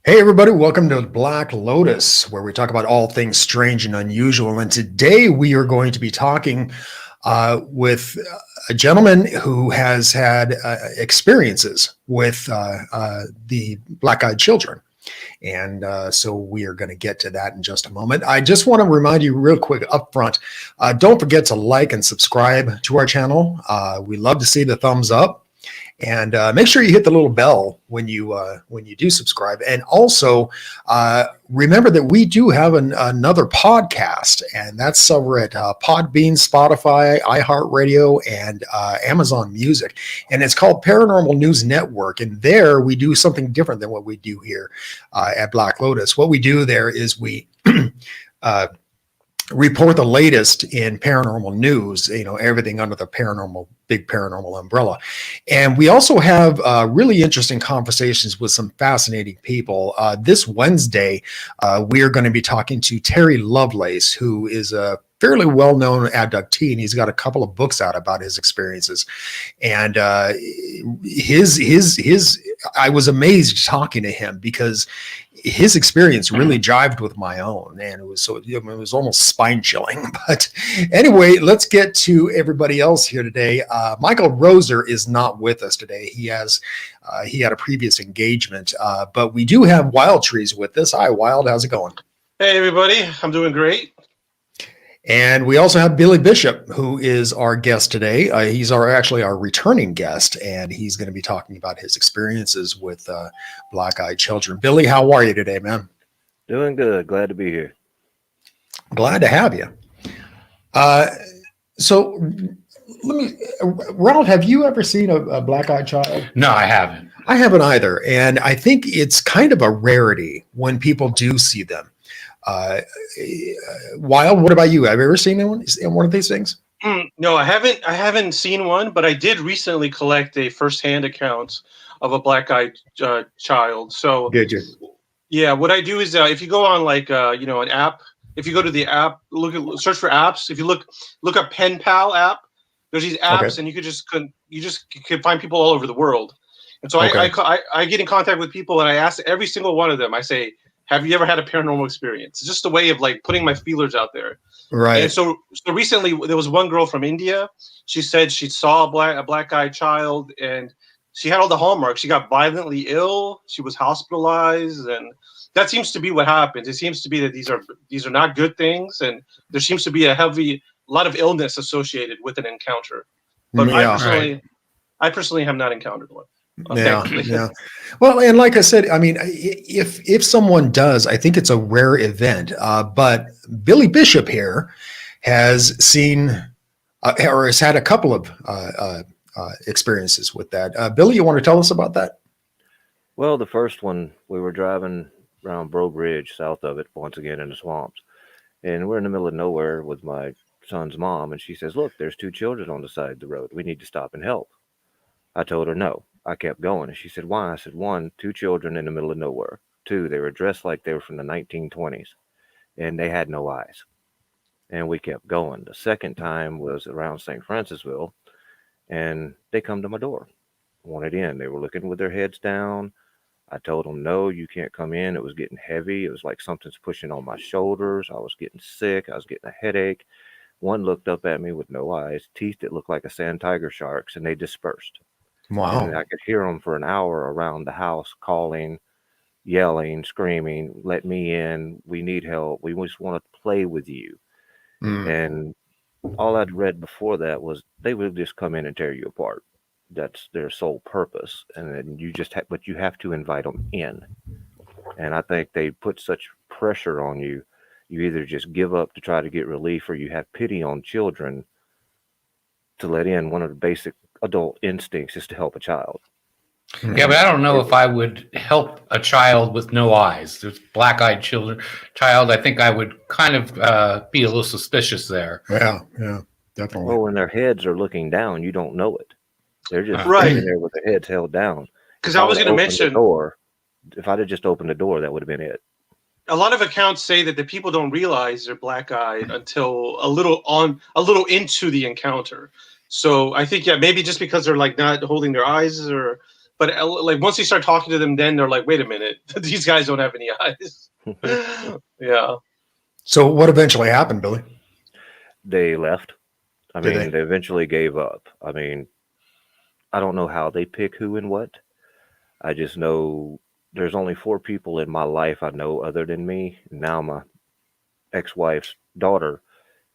Hey, everybody, welcome to Black Lotus, where we talk about all things strange and unusual. And today we are going to be talking with a gentleman who has had experiences with the black-eyed children. And so we are going to get to that in just a moment. I just want to remind you real quick up front, don't forget to like and subscribe to our channel. We love to see the thumbs up. And make sure you hit the little bell when you do subscribe. And also remember that we do have another podcast, and that's over at PodBean, Spotify, iHeartRadio, and Amazon Music. And it's called Paranormal News Network. And there we do something different than what we do here at Black Lotus. What we do there is we report the latest in paranormal news, everything under the big paranormal umbrella. And we also have really interesting conversations with some fascinating people. This Wednesday, we are going to be talking to Terry Lovelace, who is a fairly well-known abductee, and he's got a couple of books out about his experiences. And I was amazed talking to him because his experience really jived with my own, and it was almost spine chilling. But anyway, let's get to everybody else here today. Michael Roser is not with us today. He had a previous engagement, but we do have Wild Trees with us. Hi, Wild. How's it going? Hey, everybody. I'm doing great. And we also have Billy Bishop, who is our guest today. He's actually our returning guest, and he's going to be talking about his experiences with black-eyed children. Billy, how are you today, man? Doing good. Glad to be here. Glad to have you. So let me, Ronald, have you ever seen a black-eyed child? No, I haven't. I haven't either. And I think it's kind of a rarity when people do see them. Wild, what about you? Have you ever seen one of these things? No, I haven't seen one, but I did recently collect a first-hand account of a black-eyed child. So did you? Yeah, what I do is if you go on an app, if you go to the app, search for apps. If you look up Pen Pal app, there's these apps, okay. And you just can find people all over the world. And so okay. I get in contact with people, and I ask every single one of them. I say, have you ever had a paranormal experience? It's just a way of putting my feelers out there. Right. And so recently there was one girl from India. She said she saw a black-eyed child, and she had all the hallmarks. She got violently ill. She was hospitalized, and that seems to be what happens. It seems to be that these are not good things, and there seems to be a lot of illness associated with an encounter. But yeah, I personally have not encountered one. Yeah. Well, and like I said, I mean, if someone does, I think it's a rare event. But Billy Bishop here has seen or has had a couple of experiences with that. Billy, you want to tell us about that? Well, the first one, we were driving around Bro Bridge, south of it, once again in the swamps, and we're in the middle of nowhere with my son's mom, and she says, "Look, there's two children on the side of the road. We need to stop and help." I told her no. I kept going, and she said, "Why?" I said, 1, 2 children in the middle of nowhere. 2, they were dressed like they were from the 1920s, and they had no eyes. And we kept going. The second time was around St. Francisville, and they come to my door, wanted in. They were looking with their heads down. I told them, "No, you can't come in." It was getting heavy. It was like something's pushing on my shoulders. I was getting sick. I was getting a headache. One looked up at me with no eyes, teeth that looked like a sand tiger sharks, and they dispersed. Wow. And I could hear them for an hour around the house calling, yelling, screaming, "Let me in. We need help. We just want to play with you." And all I'd read before that was they would just come in and tear you apart. That's their sole purpose. And then but you have to invite them in. And I think they put such pressure on you. You either just give up to try to get relief, or you have pity on children to let in. One of the basic adult instincts is to help a child. Yeah, but I don't know if I would help a child with no eyes. There's black-eyed child. I think I would kind of be a little suspicious there. Yeah, definitely. Well, when their heads are looking down, you don't know it. They're just sitting there with their heads held down. Because I was going to mention, if I'd have just opened the door, that would have been it. A lot of accounts say that the people don't realize they're black-eyed until a little into the encounter. So I think, maybe just because they're not holding their eyes or But like once you start talking to them, then they're like, wait a minute, these guys don't have any eyes. Yeah. So what eventually happened, Billy? They left. I Did mean, they? they eventually gave up. I mean, I don't know how they pick who and what. I just know there's only 4 people in my life I know other than me. Now my ex-wife's daughter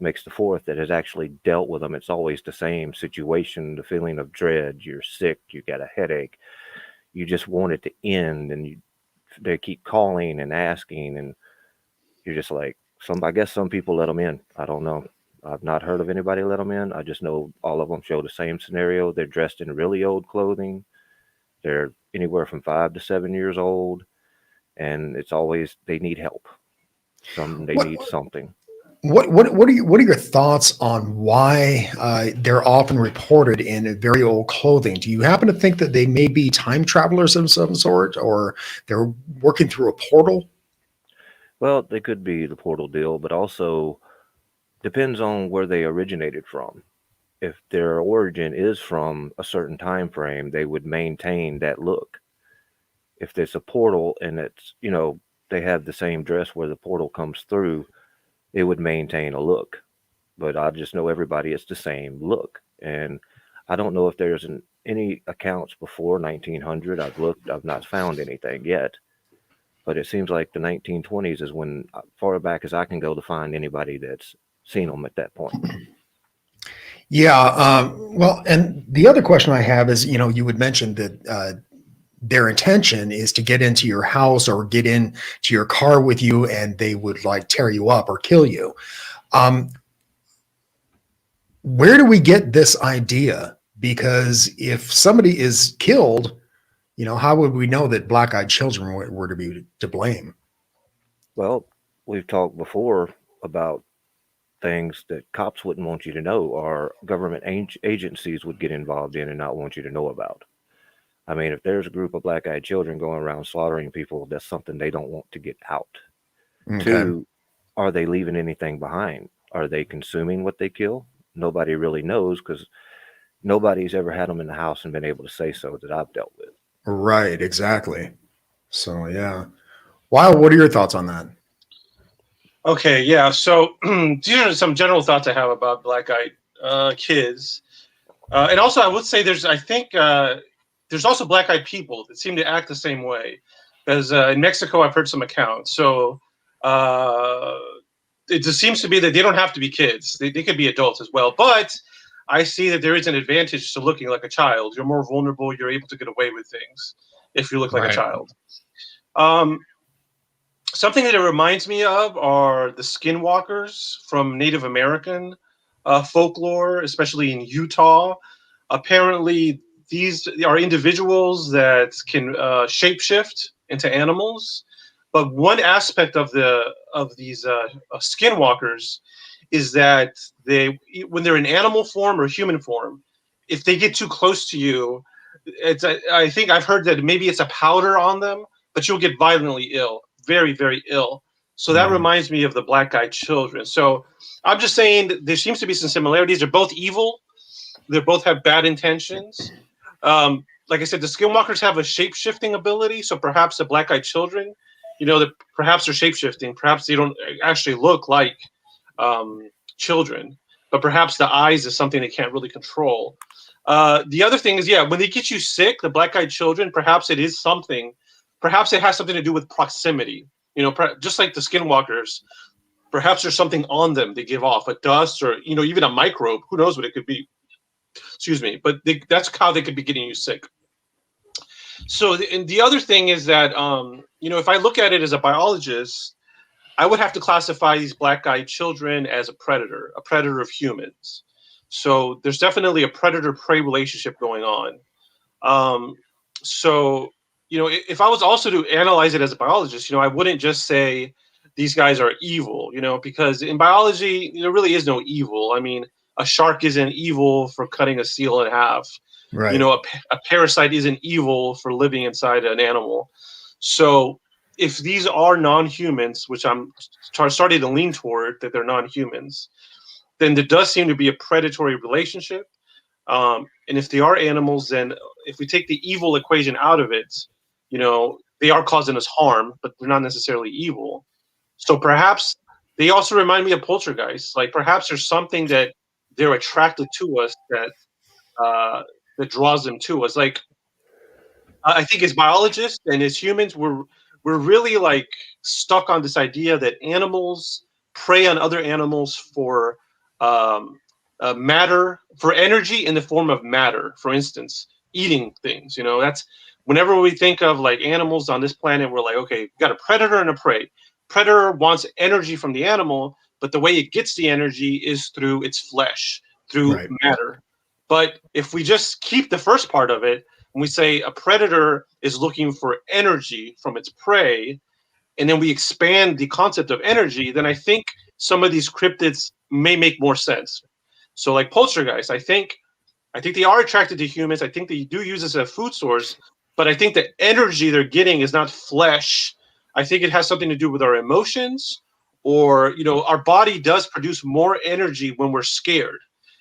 makes the fourth that has actually dealt with them. It's always the same situation, the feeling of dread. You're sick, you got a headache, you just want it to end, and they keep calling and asking, and you're just like, I guess some people let them in. I don't know. I've not heard of anybody let them in. I just know all of them show the same scenario. They're dressed in really old clothing. They're anywhere from 5 to 7 years old, and it's always they need help. They What need something. what are your thoughts on why they're often reported in very old clothing? Do you happen to think that they may be time travelers of some sort, or they're working through a portal? Well, they could be the portal deal, but also depends on where they originated from. If their origin is from a certain time frame, they would maintain that look. If it's a portal and they have the same dress where the portal comes through, it would maintain a look. But I just know everybody, it's the same look. And I don't know if there's any accounts before 1900. I've looked, I've not found anything yet. But it seems like the 1920s is when, far back as I can go, to find anybody that's seen them at that point. Yeah. Well, and the other question I have is, you would mention that their intention is to get into your house or get into your car with you, and they would like tear you up or kill you. Um, where do we get this idea? Because if somebody is killed, how would we know that black-eyed children were to be to blame? Well, we've talked before about things that cops wouldn't want you to know, or government agencies would get involved in and not want you to know about. I mean, if there's a group of black-eyed children going around slaughtering people, that's something they don't want to get out. Okay. 2, are they leaving anything behind? Are they consuming what they kill? Nobody really knows, because nobody's ever had them in the house and been able to say so that I've dealt with. Right, exactly. So, yeah. Wow, what are your thoughts on that? Okay, yeah. So these are some general thoughts I have about black-eyed kids, and also I would say there's also black-eyed people that seem to act the same way. Because in Mexico, I've heard some accounts. So it just seems to be that they don't have to be kids; they could be adults as well. But I see that there is an advantage to looking like a child. You're more vulnerable. You're able to get away with things if you look like a child. Something that it reminds me of are the skinwalkers from Native American folklore, especially in Utah. Apparently, these are individuals that can shapeshift into animals. But one aspect of these skinwalkers is that when they're in animal form or human form, if they get too close to you, I think I've heard that maybe it's a powder on them, but you'll get violently ill, very, very ill. So that reminds me of the black-eyed children. So I'm just saying that there seems to be some similarities. They're both evil. They both have bad intentions. Like I said, the skinwalkers have a shape-shifting ability. So perhaps the black-eyed children, that perhaps they're shape-shifting. Perhaps they don't actually look like children, but perhaps the eyes is something they can't really control. The other thing is, when they get you sick, the black-eyed children, perhaps it is something. Perhaps it has something to do with proximity. Just like the skinwalkers, perhaps there's something on them they give off, a dust or even a microbe. Who knows what it could be? Excuse me, but that's how they could be getting you sick. So the other thing is that if I look at it as a biologist, I would have to classify these black-eyed children as a predator of humans. So there's definitely a predator-prey relationship going on. So if I was also to analyze it as a biologist, I wouldn't just say these guys are evil, because in biology there really is no evil. I mean, a shark isn't evil for cutting a seal in half. Right. A parasite isn't evil for living inside an animal. So if these are non-humans, which I'm starting to lean toward that they're non-humans, then there does seem to be a predatory relationship. And if they are animals, then if we take the evil equation out of it, they are causing us harm, but they're not necessarily evil. So perhaps they also remind me of poltergeists. Like perhaps there's something that they're attracted to us that draws them to us. Like I think as biologists and as humans, we're really like stuck on this idea that animals prey on other animals for matter, for energy in the form of matter. For instance, eating things. That's whenever we think of like animals on this planet, we're like, okay, we got a predator and a prey. Predator wants energy from the animal, but the way it gets the energy is through its flesh, through Right. matter. But if we just keep the first part of it, and we say a predator is looking for energy from its prey, and then we expand the concept of energy, then I think some of these cryptids may make more sense. So like poltergeist, I think they are attracted to humans. I think they do use this as a food source, but I think the energy they're getting is not flesh. I think it has something to do with our emotions, or our body does produce more energy when we're scared.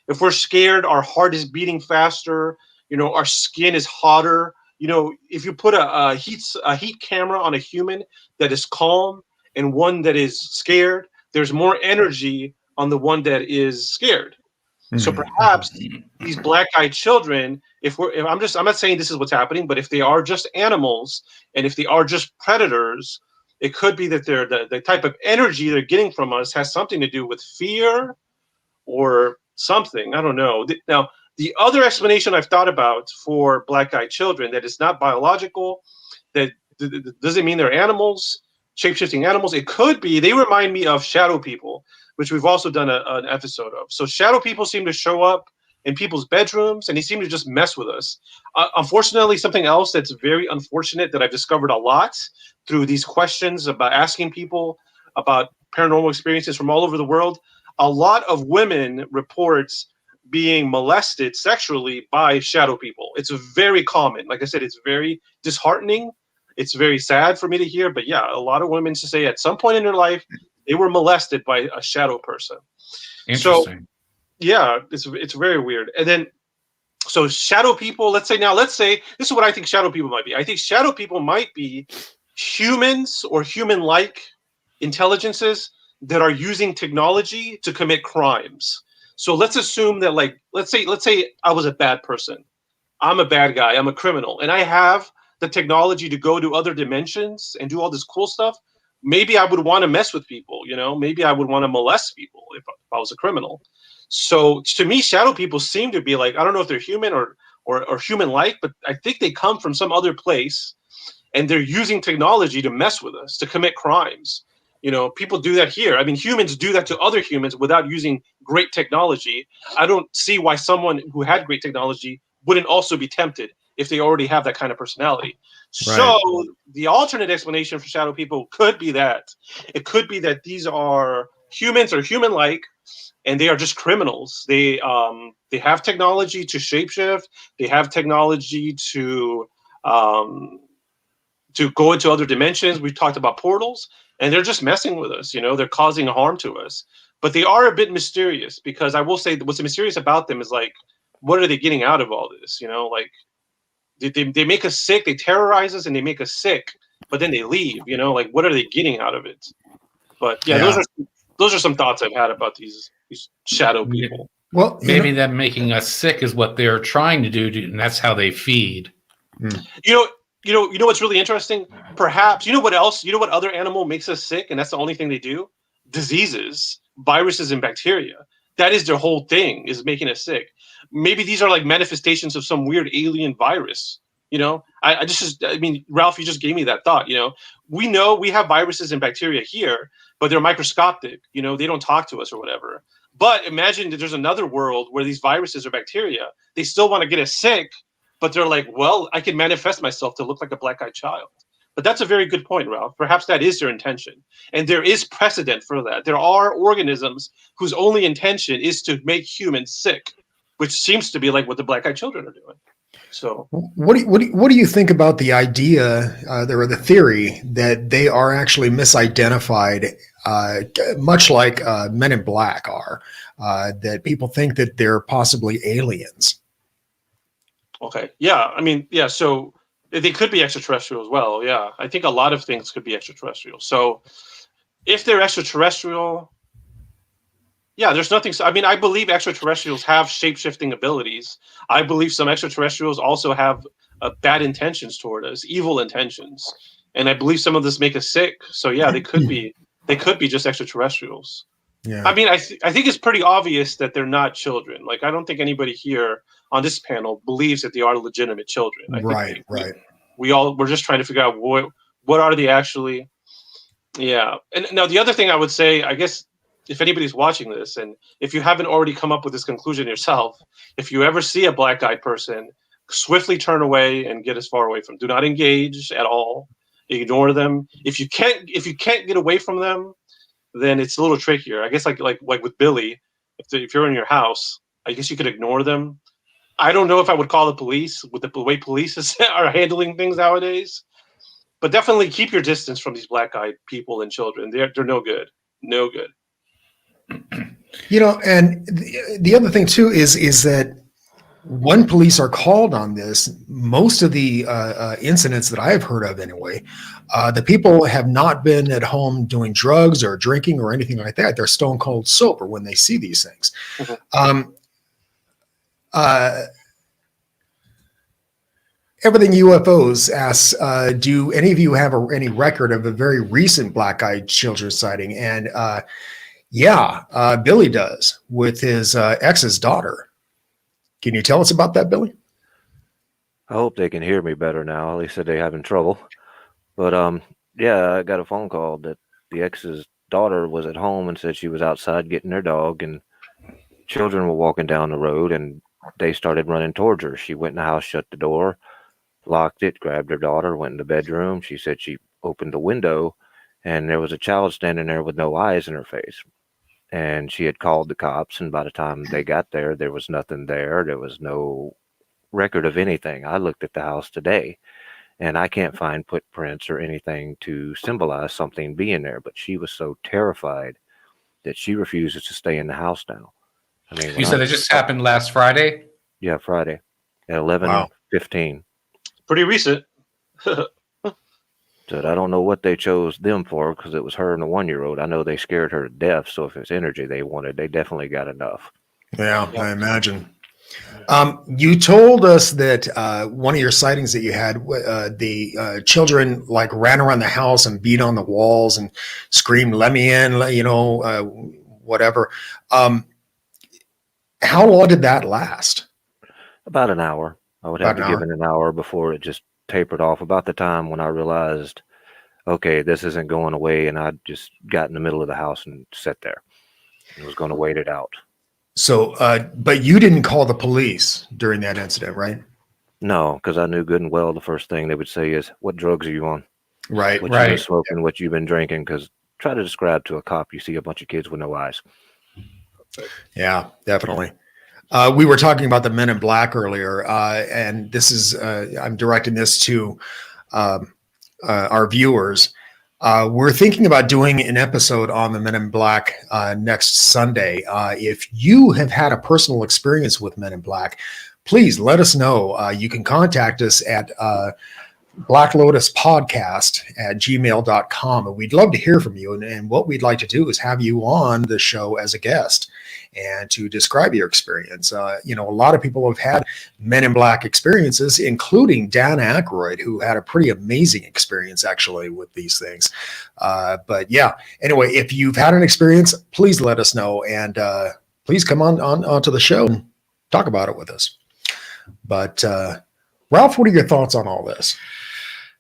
If we're scared, our heart is beating faster. Our skin is hotter. If you put a heat camera on a human that is calm and one that is scared, there's more energy on the one that is scared. So Mhm. perhaps these black-eyed children, if I'm not saying this is what's happening, but if they are just animals and if they are just predators, it could be that they're the type of energy they're getting from us has something to do with fear or something. I don't know. Now, the other explanation I've thought about for black-eyed children that is not biological, that doesn't mean they're animals, shape-shifting animals. It could be they remind me of shadow people, which we've also done an episode of. So shadow people seem to show up in people's bedrooms, and they seem to just mess with us. Unfortunately, something else that's very unfortunate that I've discovered a lot through these questions about asking people about paranormal experiences from all over the world, a lot of women report being molested sexually by shadow people. It's very common. Like I said, it's very disheartening. It's very sad for me to hear, but yeah, a lot of women to say at some point in their life they were molested by a shadow person. So Interesting. yeah, it's very weird. And then so shadow people, let's say this is what I think shadow people might be. I think shadow people might be humans or human-like intelligences that are using technology to commit crimes. So let's assume that let's say I was a bad person. I'm a bad guy. I'm a criminal, and I have the technology to go to other dimensions and do all this cool stuff. Maybe I would want to mess with people. Maybe I would want to molest people if I was a criminal. So to me, shadow people seem to be like, I don't know if they're human or human-like, but I think they come from some other place, and they're using technology to mess with us, to commit crimes. People do that here. I mean, humans do that to other humans without using great technology. I don't see why someone who had great technology wouldn't also be tempted if they already have that kind of personality. Right. So the alternate explanation for shadow people could be that. It could be that these are humans or human-like, and they are just criminals. They have technology to shapeshift. They have technology to go into other dimensions. We've talked about portals, and they're just messing with us. They're causing harm to us. But they are a bit mysterious, because I will say that what's mysterious about them is like, what are they getting out of all this? Like they make us sick, they terrorize us, and they make us sick, but then they leave. Like what are they getting out of it? But yeah, Yeah. those are some thoughts I've had about these shadow people. Well, Maybe them making us sick is what they're trying to do, and that's how they feed. You know what's really interesting? Perhaps what else? What other animal makes us sick, and that's the only thing they do? Diseases, viruses, and bacteria. That is their whole thing, is making us sick. Maybe these are like manifestations of some weird alien virus. I mean, Ralph, you just gave me that thought. We know we have viruses and bacteria here, but they're microscopic. They don't talk to us or whatever. But imagine that there's another world where these viruses or bacteria, they still want to get us sick, but they're like, well, I can manifest myself to look like a black-eyed child. But that's a very good point, Ralph. Perhaps that is their intention. And there is precedent for that. There are organisms whose only intention is to make humans sick, which seems to be like what the black-eyed children are doing. So what do you think about the idea, or the theory that they are actually misidentified, much like Men in Black are, that people think that they're possibly aliens? Okay. Yeah. I mean, yeah. So they could be extraterrestrial as well. Yeah. I think a lot of things could be extraterrestrial. So if they're extraterrestrial, yeah, there's nothing. I mean, I believe extraterrestrials have shape shifting abilities. I believe some extraterrestrials also have bad intentions toward us, evil intentions, and I believe some of this make us sick. So yeah, they could be. They could be just extraterrestrials. I Yeah. mean, I think it's pretty obvious that they're not children. Like, I don't think anybody here on this panel believes that they are legitimate children. I think Right. Right. we're just trying to figure out what are they actually. Yeah. And now the other thing I would say, I guess, if anybody's watching this, and if you haven't already come up with this conclusion yourself, if you ever see a black-eyed person, swiftly turn away and get as far away from. Do not engage at all. Ignore them. If you can't get away from them, then it's a little trickier. I guess like with Billy, if you're in your house, I guess you could ignore them. I don't know if I would call the police with the way police are handling things nowadays, but definitely keep your distance from these black-eyed people and children. They're no good. No good. And the other thing too is that when police are called on this, most of the incidents that I've heard of anyway, the people have not been at home doing drugs or drinking or anything like that. They're stone cold sober when they see these things. Mhm. Everything UFOs asks, do any of you have any record of a very recent black-eyed children sighting? And Billy does with his ex's daughter. Can you tell us about that, Billy? I hope they can hear me better now. They said they're having trouble. But I got a phone call that the ex's daughter was at home and said she was outside getting her dog, and children were walking down the road and they started running towards her. She went in the house, shut the door, locked it, grabbed her daughter, went in the bedroom. She said she opened the window and there was a child standing there with no eyes in her face. And she had called the cops, and by the time they got there, there was nothing there. There was no record of anything. I looked at the house today, and I can't find footprints or anything to symbolize something being there. But she was so terrified that she refuses to stay in the house now. I mean, You said it just happened last Friday? Yeah, Friday at 11:15. Pretty recent. Said, I don't know what they chose them for, because it was her and the 1-year-old. I know they scared her to death, so if it's energy they wanted, they definitely got enough. Yeah, I imagine. You told us that one of your sightings that you had, the children like ran around the house and beat on the walls and screamed, "Let me in!" Whatever. How long did that last? About an hour. I would have to give it an hour before it just tapered off. About the time when I realized, okay, this isn't going away, and I just got in the middle of the house and sat there and was going to wait it out. So, but you didn't call the police during that incident, right? No, because I knew good and well the first thing they would say is, "What drugs are you on? Right. What you been smoking? What you been drinking?" Because try to describe to a cop, you see a bunch of kids with no eyes. Yeah, definitely. We were talking about the Men in Black earlier, and this is I'm directing this to our viewers. We're thinking about doing an episode on the Men in Black next Sunday. If you have had a personal experience with Men in Black, please let us know. You can contact us at blacklotuspodcast@gmail.com. And we'd love to hear from you. And what we'd like to do is have you on the show as a guest and to describe your experience. A lot of people have had Men in Black experiences, including Dan Aykroyd, who had a pretty amazing experience actually with these things. But yeah, anyway, if you've had an experience, please let us know, and please come onto the show and talk about it with us. But Ralph, what are your thoughts on all this?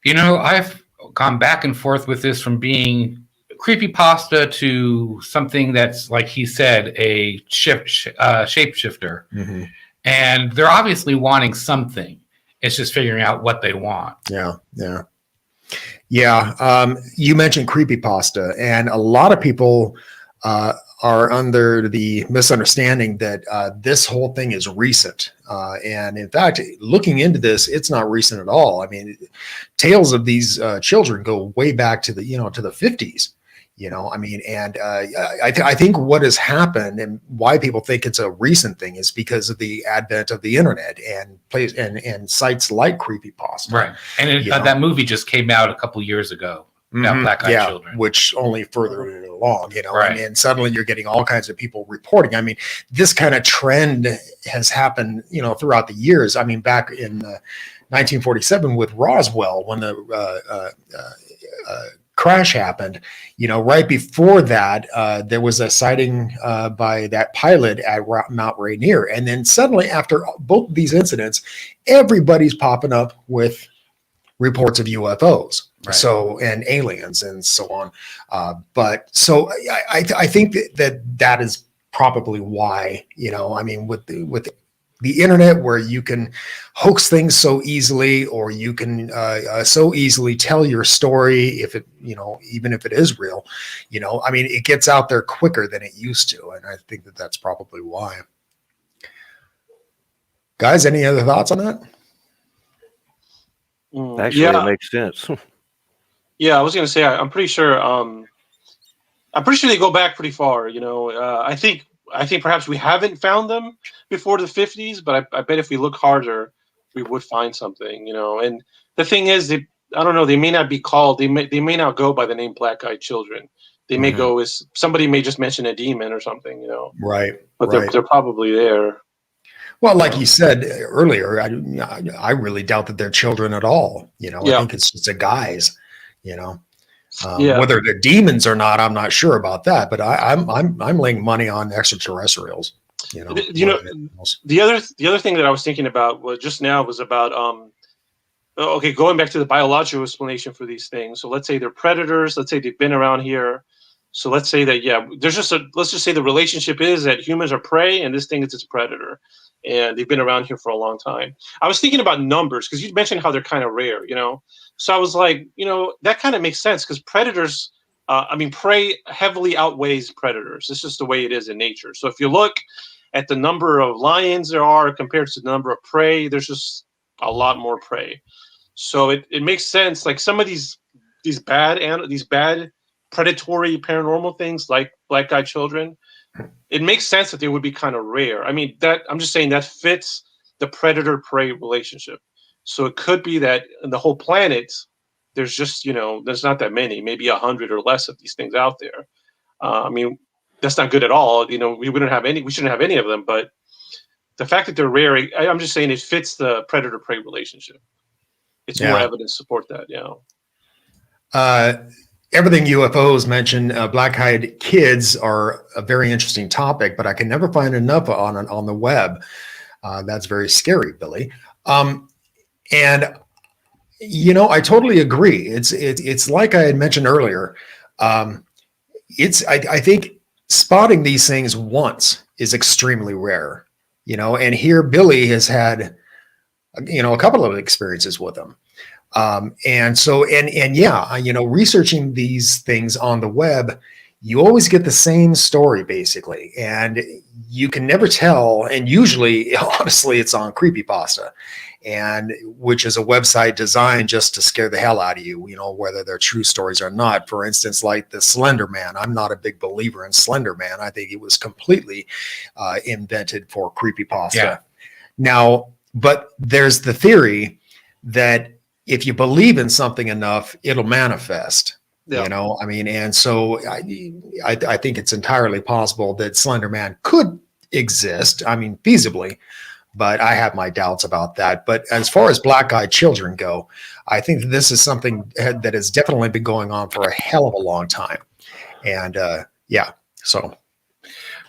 I've gone back and forth with this, from being creepypasta to something that's, like he said, a shapeshifter. Mm-hmm. And they're obviously wanting something. It's just figuring out what they want. Yeah. You mentioned creepypasta, and a lot of people are under the misunderstanding that this whole thing is recent. And in fact, looking into this, it's not recent at all. I mean, tales of these children go way back to the 50s. I mean, and I think what has happened and why people think it's a recent thing is because of the advent of the internet and sites like creepypasta. Right. And that movie just came out a couple years ago about black-eyed children. Which only furthered it along, Right. and suddenly you're getting all kinds of people reporting. I mean, this kind of trend has happened, throughout the years. I mean, back in 1947 with Roswell, when the crash happened, right before that, there was a sighting by that pilot at Mount Rainier. And then suddenly after both of these incidents, everybody's popping up with reports of UFOs. Right. So, and aliens and so on. But so I think that is probably why, I mean, with the internet, where you can hoax things so easily, or you can so easily tell your story, if it, even if it is real, I mean, it gets out there quicker than it used to. And I think that's probably why. Guys, any other thoughts on that? Actually, Yeah. it makes sense. Yeah, I was gonna say I'm pretty sure. I'm pretty sure they go back pretty far. I think perhaps we haven't found them before the 50s, but I bet if we look harder, we would find something. And the thing is, I don't know. They may not be called. They may not go by the name Black-Eyed Children. They may go as somebody may just mention a demon or something. Right. But right. they're probably there. Well, like you said earlier, I really doubt that they're children at all. I think it's just a guise. Whether they're demons or not, I'm not sure about that. But I'm laying money on extraterrestrials. The other thing that I was thinking about was about okay, going back to the biological explanation for these things. So let's say they're predators. Let's say they've been around here. So let's say that let's just say the relationship is that humans are prey and this thing is its predator, and they've been around here for a long time. I was thinking about numbers because you mentioned how they're kind of rare, So I was like, that kind of makes sense because predators, prey heavily outweighs predators. It's just the way it is in nature. So if you look at the number of lions there are compared to the number of prey, there's just a lot more prey. So it makes sense. Like some of these bad predatory paranormal things like black-eyed children, it makes sense that they would be kind of rare. I mean, I'm just saying that fits the predator-prey relationship. So it could be that in the whole planet, there's just, there's not that many, maybe 100 or less of these things out there. That's not good at all. We shouldn't have any of them, but the fact that they're rare, I'm just saying it fits the predator-prey relationship. It's more evidence to support that. Everything UFOs mention, black-eyed kids are a very interesting topic, but I can never find enough on the web. That's very scary, Billy. And I totally agree. It's like I had mentioned earlier. I think spotting these things once is extremely rare. And here Billy has had a couple of experiences with them. Researching these things on the web, you always get the same story basically, and you can never tell. And usually, honestly, it's on creepypasta, and which is a website designed just to scare the hell out of you, whether they're true stories or not. For instance, like the Slender Man. I'm not a big believer in Slender Man. I think it was completely invented for creepypasta. Yeah. Now, but there's the theory that if you believe in something enough, it'll manifest. Yeah. And so I think it's entirely possible that Slender Man could exist. Feasibly, but I have my doubts about that. But as far as black-eyed children go, I think that this is something that has definitely been going on for a hell of a long time. And so.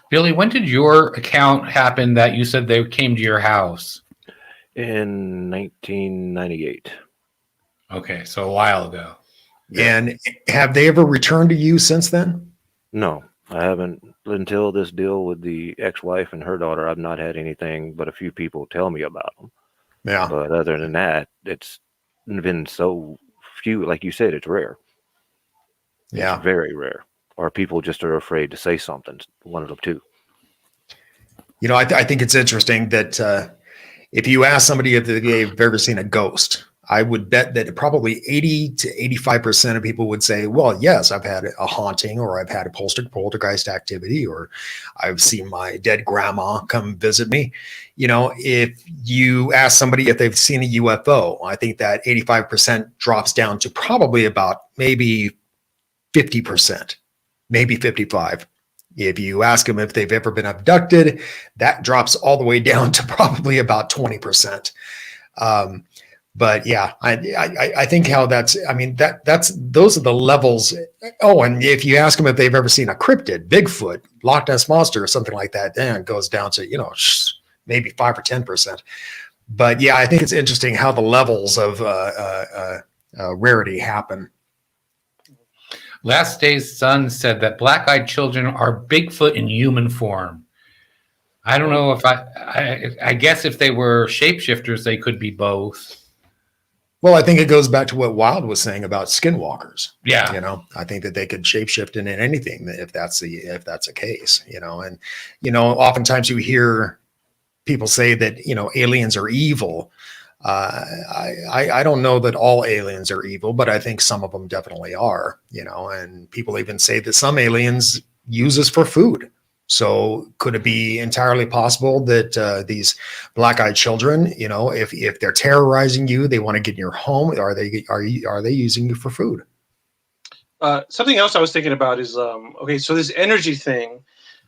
Billy, when did your account happen that you said they came to your house? In 1998. Okay, so a while ago. And have they ever returned to you since then? No, I haven't. Until this deal with the ex-wife and her daughter, I've not had anything but a few people tell me about them. Yeah. But other than that, it's been so few. Like you said, it's rare. Yeah. It's very rare. Or people just are afraid to say something. One of the two. I think it's interesting that if you ask somebody if they've ever seen a ghost, I would bet that probably 80 to 85% of people would say, well, yes, I've had a haunting, or I've had a poltergeist activity, or I've seen my dead grandma come visit me. If you ask somebody if they've seen a UFO, I think that 85% drops down to probably about maybe 50%, maybe 55. If you ask them if they've ever been abducted, that drops all the way down to probably about 20%. But yeah, I think how that's, I mean, those are the levels. Oh, and if you ask them if they've ever seen a cryptid, Bigfoot, Loch Ness Monster, or something like that, then it goes down to, maybe 5 or 10%. But yeah, I think it's interesting how the levels of rarity happen. Last Day's Son said that black-eyed children are Bigfoot in human form. I don't know if I guess if they were shapeshifters, they could be both. Well, I think it goes back to what Wild was saying about skinwalkers. Yeah. I think that they could shapeshift into anything if that's a case, and, oftentimes you hear people say that, aliens are evil. I don't know that all aliens are evil, but I think some of them definitely are, and people even say that some aliens use us for food. So could it be entirely possible that these black-eyed children, if they're terrorizing you, they want to get in your home? Are they using you for food? Something else I was thinking about is okay. So this energy thing.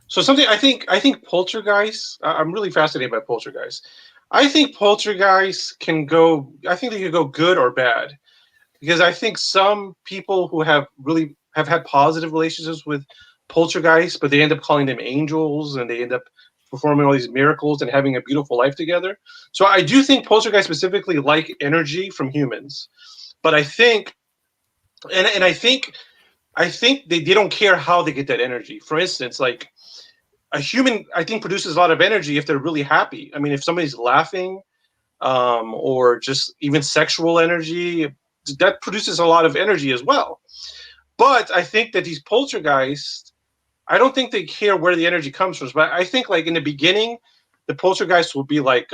So something I think poltergeists. I'm really fascinated by poltergeists. I think poltergeists can go. I think they can go good or bad, because I think some people who have had positive relationships with poltergeists, but they end up calling them angels, and they end up performing all these miracles and having a beautiful life together. So I do think poltergeists specifically like energy from humans, but I think, and I think they don't care how they get that energy. For instance, like a human, I think, produces a lot of energy if they're really happy. I mean, if somebody's laughing, or just even sexual energy, that produces a lot of energy as well. But I think that these poltergeists, I don't think they care where the energy comes from. But I think, like, in the beginning, the poltergeists will be like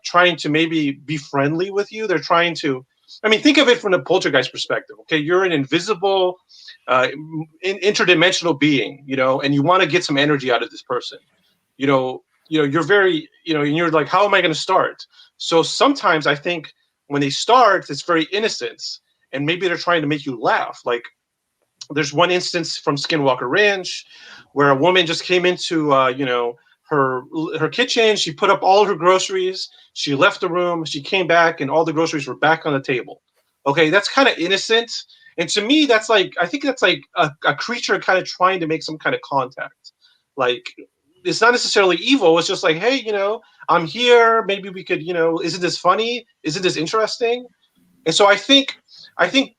trying to maybe be friendly with you. They're trying to, I mean, think of it from the poltergeist perspective. Okay, you're an invisible, interdimensional being, and you want to get some energy out of this person. You're very, and you're like, how am I going to start? So sometimes I think when they start, it's very innocent, and maybe they're trying to make you laugh. Like, there's one instance from Skinwalker Ranch where a woman just came into, her kitchen. She put up all her groceries. She left the room. She came back, and all the groceries were back on the table. Okay, that's kind of innocent. And to me, that's like, I think that's like a creature kind of trying to make some kind of contact. Like, it's not necessarily evil. It's just like, hey, I'm here. Maybe we could, isn't this funny? Isn't this interesting? And so I think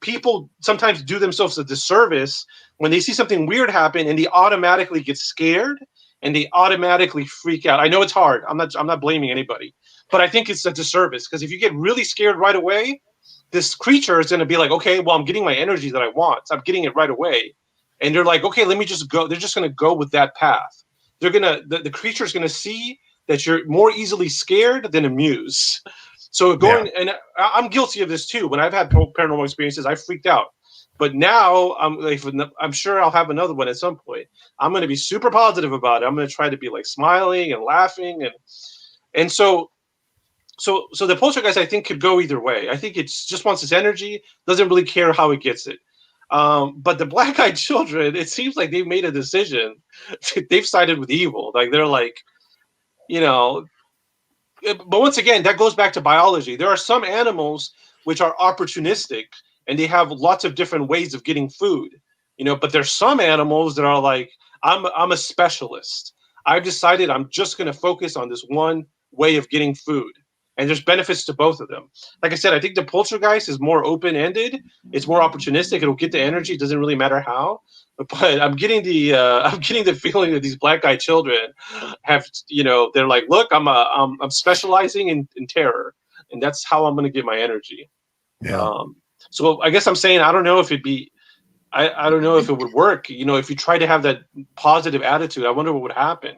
people sometimes do themselves a disservice when they see something weird happen and they automatically get scared and they automatically freak out. I know it's hard. I'm not blaming anybody, but I think it's a disservice, because if you get really scared right away, this creature is going to be like, okay, well, I'm getting my energy that I want. So I'm getting it right away. And they're like, okay, let me just go. They're just going to go with that path. The creature is going to see that you're more easily scared than amused. So and I'm guilty of this too. When I've had paranormal experiences, I freaked out. But now I'm sure I'll have another one at some point. I'm going to be super positive about it. I'm going to try to be like smiling and laughing, and so the poltergeist, I think, could go either way. I think it just wants its energy, doesn't really care how it gets it. But the black-eyed children, it seems like they've made a decision. They've sided with evil. Like, they're like, but once again, that goes back to biology. There are some animals which are opportunistic, and they have lots of different ways of getting food, but there's some animals that are like, I'm a specialist. I've decided I'm just going to focus on this one way of getting food. And there's benefits to both of them. Like I said, I think the poltergeist is more open-ended. It's more opportunistic. It'll get the energy. It doesn't really matter how. But I'm getting the feeling that these black-eyed children have, they're like, look, I'm specializing in terror, and that's how I'm going to get my energy. Yeah. So I guess I'm saying, I don't know if it'd be, I don't know if it would work. If you try to have that positive attitude, I wonder what would happen.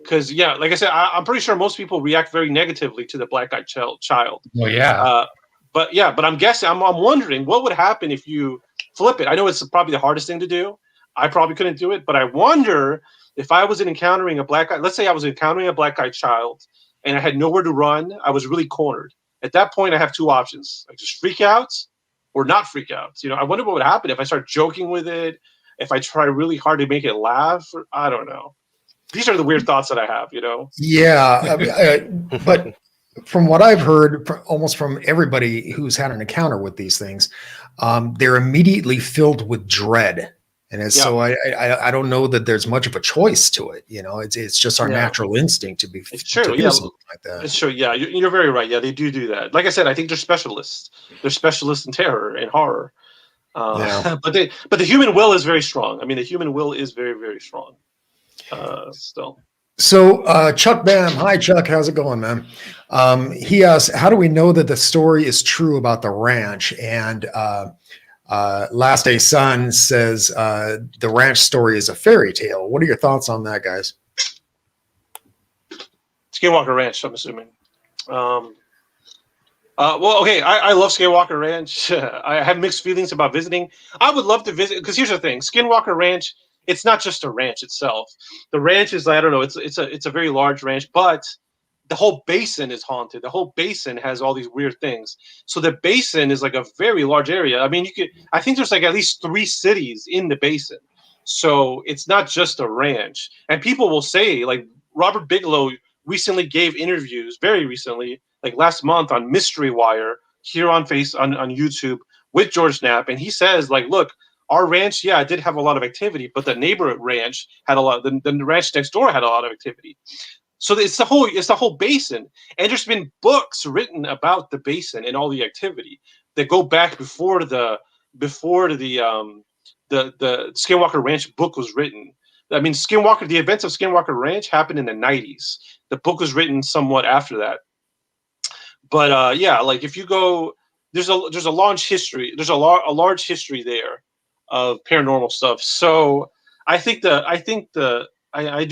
Because, like I said, I'm pretty sure most people react very negatively to the black-eyed child. Well, yeah. But yeah, but I'm guessing, I'm wondering what would happen if you flip it. I know it's probably the hardest thing to do. I probably couldn't do it, but I wonder if I was encountering a black guy. Let's say I was encountering a black guy child, and I had nowhere to run. I was really cornered. At that point, I have two options: like just freak out or not freak out. I wonder what would happen if I start joking with it, if I try really hard to make it laugh. I don't know. These are the weird thoughts that I have. Yeah, I mean, but from what I've heard, almost from everybody who's had an encounter with these things, they're immediately filled with dread, and so I don't know that there's much of a choice to it. It's just our natural instinct to be it's true. to do something like that. It's true. Yeah, you're very right. Yeah, they do that. Like I said, I think they're specialists. They're specialists in terror and horror. But the human will is very strong. I mean, the human will is very, very strong. Still. So Chuck Bam, hi Chuck, how's it going, man? He asks, how do we know that the story is true about the ranch? And Last Day Sun says the ranch story is a fairy tale. What are your thoughts on that, guys? Skinwalker Ranch, I'm assuming. Well, okay, I love Skinwalker Ranch. I have mixed feelings about visiting. I would love to visit, because here's the thing: Skinwalker Ranch, it's not just a ranch itself. The ranch is, I don't know, it's a very large ranch, but the whole basin is haunted. The whole basin has all these weird things. So the basin is like a very large area. I mean, I think there's like at least 3 cities in the basin. So it's not just a ranch. And people will say, like, Robert Bigelow recently gave interviews, very recently, like last month, on Mystery Wire here on YouTube with George Knapp, and he says, like, look, our ranch, yeah, it did have a lot of activity, but the neighbor ranch had a lot. The ranch next door had a lot of activity. So it's the whole basin, and there's been books written about the basin and all the activity that go back before the Skinwalker Ranch book was written. I mean, the events of Skinwalker Ranch happened in the 90s. The book was written somewhat after that. But yeah, like if you go, there's a large history. There's a large history there of paranormal stuff. So I do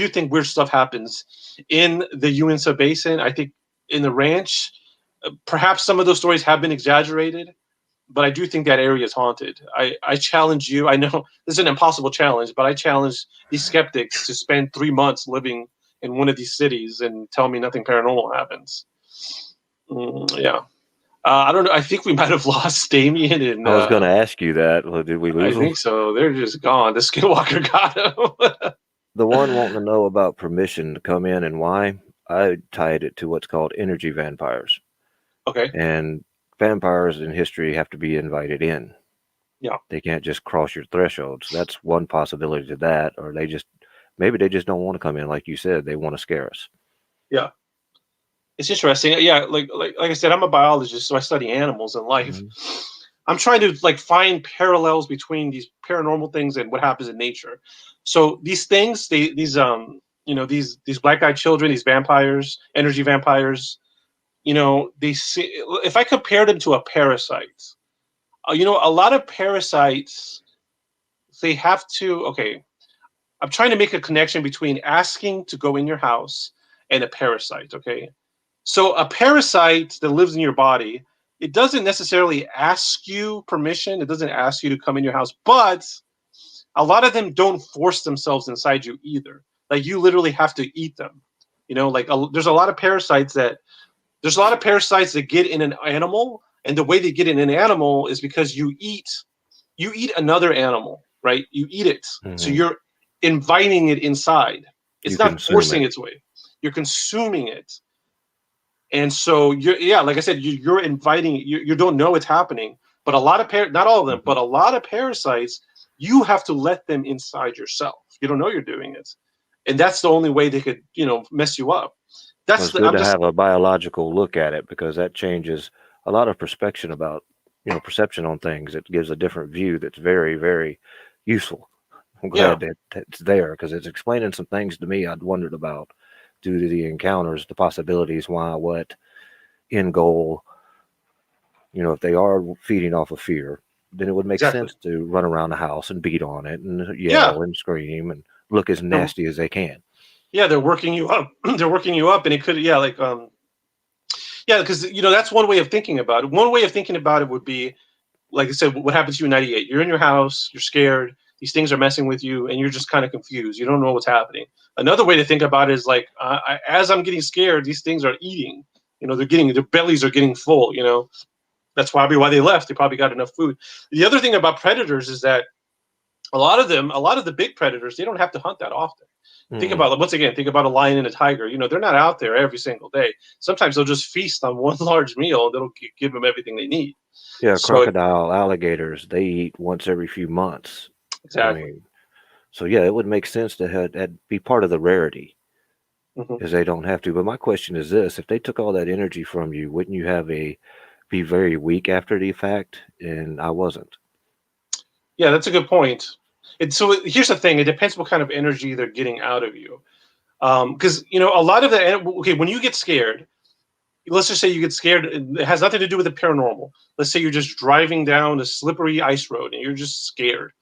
think weird stuff happens in the Uinta Basin. I think in the ranch, perhaps some of those stories have been exaggerated, but I do think that area is haunted. I challenge you. I know this is an impossible challenge, but I challenge these skeptics to spend 3 months living in one of these cities and tell me nothing paranormal happens. Yeah. I don't know. I think we might have lost Damien. And I was going to ask you that. Well, did we lose them? I think so. They're just gone. The Skinwalker got him. The one wanting to know about permission to come in and why, I tied it to what's called energy vampires. Okay. And vampires in history have to be invited in. Yeah. They can't just cross your thresholds. That's one possibility to that. Or maybe they just don't want to come in. Like you said, they want to scare us. Yeah. It's interesting. Yeah. Like I said, I'm a biologist, so I study animals and life. Mm-hmm. I'm trying to find parallels between these paranormal things and what happens in nature. So these things, these black-eyed children, these vampires, energy vampires, if I compare them to a parasite, a lot of parasites, they have to, okay, I'm trying to make a connection between asking to go in your house and a parasite, okay? So a parasite that lives in your body, it doesn't necessarily ask you permission. It doesn't ask you to come in your house, but a lot of them don't force themselves inside you either. Like, you literally have to eat them. There's a lot of parasites that get in an animal, and the way they get in an animal is because you eat another animal, right? You eat it. Mm-hmm. So you're inviting it inside. It's not forcing its way. You're consuming it. And so like I said, you're inviting, you don't know it's happening, but a lot of not all of them, but a lot of parasites, you have to let them inside yourself. You don't know you're doing it. And that's the only way they could, mess you up. It's good to have a biological look at it, because that changes a lot of perception about, perception on things. It gives a different view that's very, very useful. I'm glad that it's there, because it's explaining some things to me I'd wondered about due to the encounters, the possibilities, why, what, end goal. If they are feeding off of fear, then it would make sense to run around the house and beat on it and yell and scream and look as nasty as they can. Yeah, they're working you up. They're working you up, and it could, Yeah, because that's one way of thinking about it. One way of thinking about it would be, like I said, what happened to you in '98? You're in your house, you're scared, these things are messing with you, and you're just kind of confused. You don't know what's happening. Another way to think about it is like, as I'm getting scared, these things are eating. Their bellies are getting full. That's probably why they left. They probably got enough food. The other thing about predators is that a lot of the big predators, they don't have to hunt that often. Think about it once again. Think about a lion and a tiger. They're not out there every single day. Sometimes they'll just feast on one large meal, and that'll give them everything they need. Yeah, So crocodile, alligators, they eat once every few months. exactly. I mean, so yeah, it would make sense to have that be part of the rarity, Mhm. because they don't have to. But my question is this: if they took all that energy from you, wouldn't you have be very weak after the fact? And I wasn't. Yeah, that's a good point. Here's the thing: it depends what kind of energy they're getting out of you. Because a lot of when you get scared, let's just say you get scared. It has nothing to do with the paranormal. Let's say you're just driving down a slippery ice road and you're just scared.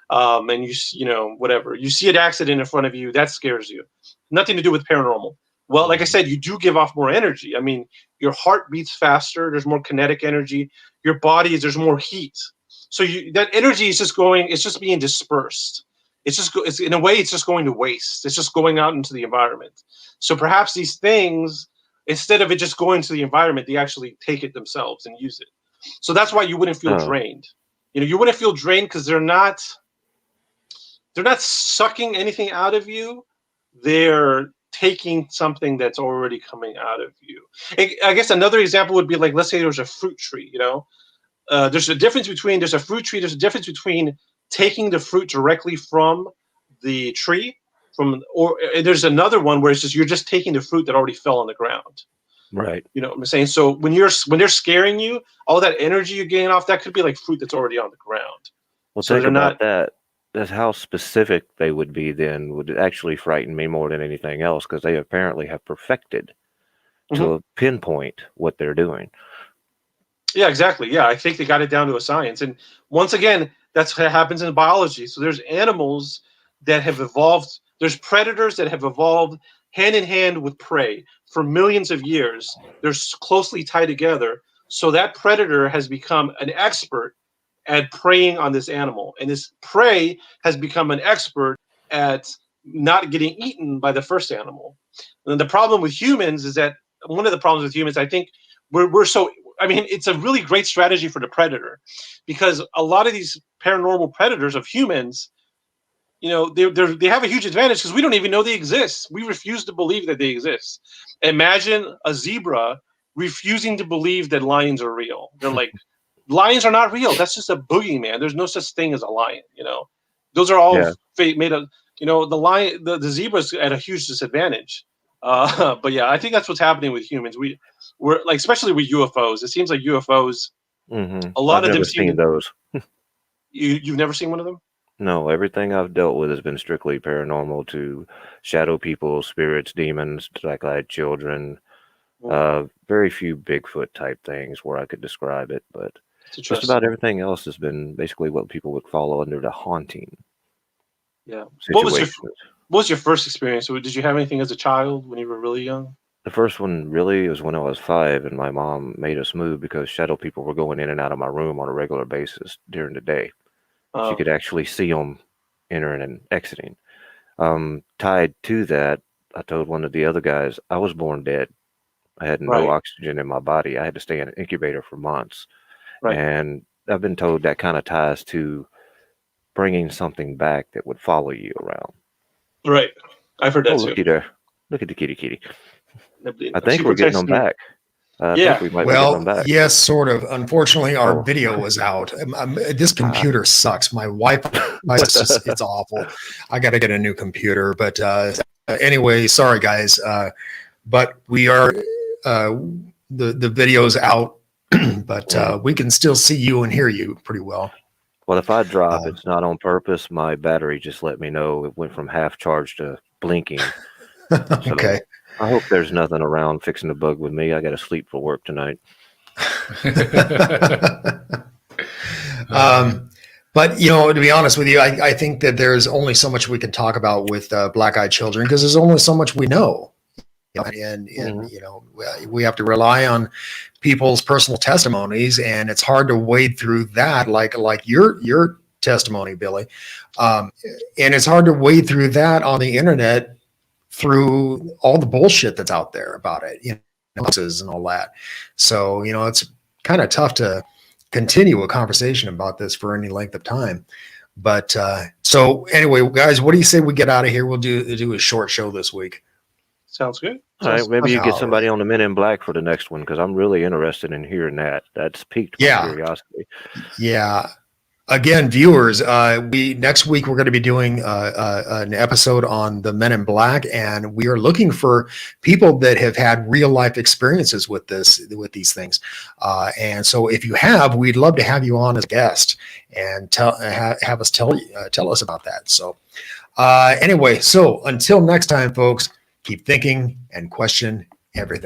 And whatever, you see an accident in front of you, that scares you. Nothing to do with paranormal. Well, like I said, you do give off more energy. I mean, your heart beats faster. There's more kinetic energy. Your body, there's more heat. So that energy is just going. It's just being dispersed. It's in a way, it's just going to waste. It's just going out into the environment. So perhaps these things, instead of it just going to the environment, they actually take it themselves and use it. So that's why you wouldn't feel drained. You wouldn't feel drained because they're not sucking anything out of you. They're taking something that's already coming out of you. I guess another example would be like, let's say there's a fruit tree. There's a difference between taking the fruit directly from the tree, or there's another one where it's just you're just taking the fruit that already fell on the ground. Right. You know what I'm saying? So when they're scaring you, all that energy you're getting off, that could be like fruit that's already on the ground. Well, So think they're about not. that. That's how specific they would be then would actually frighten me more than anything else, because they apparently have perfected to pinpoint what they're doing. Yeah, exactly. Yeah, I think they got it down to a science. And once again, that's what happens in biology. So there's animals that have evolved. There's predators that have evolved hand in hand with prey for millions of years. They're closely tied together. So that predator has become an expert at preying on this animal. And this prey has become an expert at not getting eaten by the first animal. And the problem with humans is that one of the problems with humans, I think we're so, I mean, it's a really great strategy for the predator, because a lot of these paranormal predators of humans, they have a huge advantage because we don't even know they exist. We refuse to believe that they exist. Imagine a zebra refusing to believe that lions are real. They're like, lions are not real. That's just a boogeyman. There's no such thing as a lion. Those are all made of. The lion, the zebra's at a huge disadvantage. But yeah, I think that's what's happening with humans. We're like, especially with UFOs. It seems like UFOs. A lot I've of them never seen those. You've never seen one of them? No, everything I've dealt with has been strictly paranormal, to shadow people, spirits, demons, black-eyed children. Very few Bigfoot type things where I could describe it, but just about everything else has been basically what people would follow under the haunting. Yeah. Situations. What was your first experience? Did you have anything as a child when you were really young? The first one really was when I was 5, and my mom made us move because shadow people were going in and out of my room on a regular basis during the day. She could actually see them entering and exiting. Tied to that, I told one of the other guys, I was born dead. I had no oxygen in my body. I had to stay in an incubator for months. And I've been told that kind of ties to bringing something back that would follow you around. Right. I've heard that too. Looky there. Look at the kitty. I think we're getting them back. I think we might be getting them back. Yes, sort of. Unfortunately, our video was out. This computer sucks. My Wi-Fi, it's awful. I got to get a new computer. But anyway, sorry, guys. But we are, the video's out, but we can still see you and hear you pretty well. Well, if I drop, it's not on purpose. My battery just let me know it went from half charge to blinking. Okay. I hope there's nothing around fixing the bug with me. I got to sleep for work tonight. But, to be honest with you, I think that there's only so much we can talk about with black-eyed children because there's only so much we know. And Mhm. you know, we have to rely on people's personal testimonies, and it's hard to wade through that, like your testimony, Billy. Um, and it's hard to wade through that on the internet through all the bullshit that's out there about it, you know, and all that. So, you know, it's kind of tough to continue a conversation about this for any length of time. But so anyway, guys, what do you say we get out of here? We'll do a short show this week. Sounds good. All right, maybe you get All somebody right. on the Men in Black for the next one because I'm really interested in hearing that. That's piqued my Yeah. curiosity. Yeah. Again, viewers, we next week we're going to be doing an episode on the Men in Black, and we are looking for people that have had real life experiences with these things. And so, if you have, we'd love to have you on as a guest and have us tell us about that. So, anyway, so until next time, folks, keep thinking and question everything.